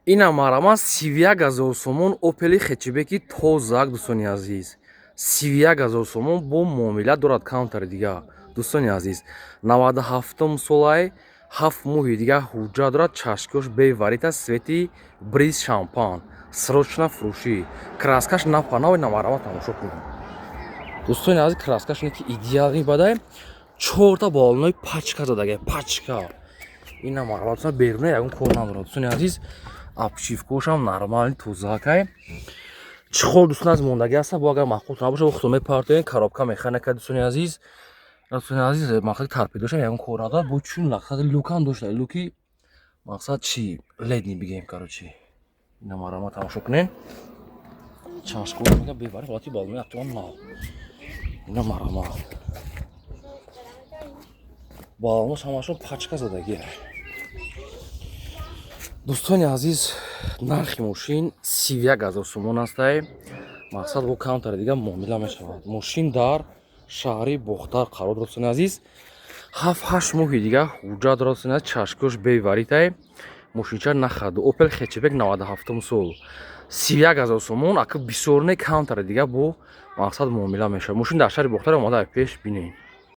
Ина марама 31,000 сомон Opel хечебеки тозак дӯстони азиз. 31,000 сомон бо муомила дорад каунтари дига. Дӯстони азиз, 97 солай 7 моҳи дига ҳуҷҷат дорад, чашкош беварита, свети бриз шампан, срочна фурӯшӣ. Краскаш напа-нав, ина марама тамошо кунед. Дӯстони азиз, краскаш не ки идеал мебадай. 4 та балонои пачка задагай, пачка. Ина марама дӯстон беруне ягон кор надорад. Дӯстони азиз, обшивкошам нормални тозакай. Чихол дӯстон азиз мондаги аста, бо агар маъқултон набоша бо худо мепартоен, коробка механика дӯстони азиз. Дӯстони азиз, мақсади торпедошам ягон кор надорад, бо чун мақсади лукам дошта. Луки мақсад чи? Ледни бигем короче. Ина марама тамошо кунен. Чашкош мега бевари ҳолати балони актуал нав. Ина марама. Балонош ҳамашон пачка задагия. Дӯстони азиз, нархи мошин 31,000 сомон астай. Мақсад бо каунтари дига муомила мешавад. Мошин дар шаҳри Бохтар қарор дорад. Дӯстони азиз, 7-8 моҳи дига ҳуҷҷат дорад. Дӯстони азиз, чашкош беваритай. Мошинча нахаду. Opel хечебек 97 сол. 31,000 сомон, ака бисёр не каунтари дига бо мақсад муомила мешавад. Мошин дар шаҳри Бохтар омада пеш бинем.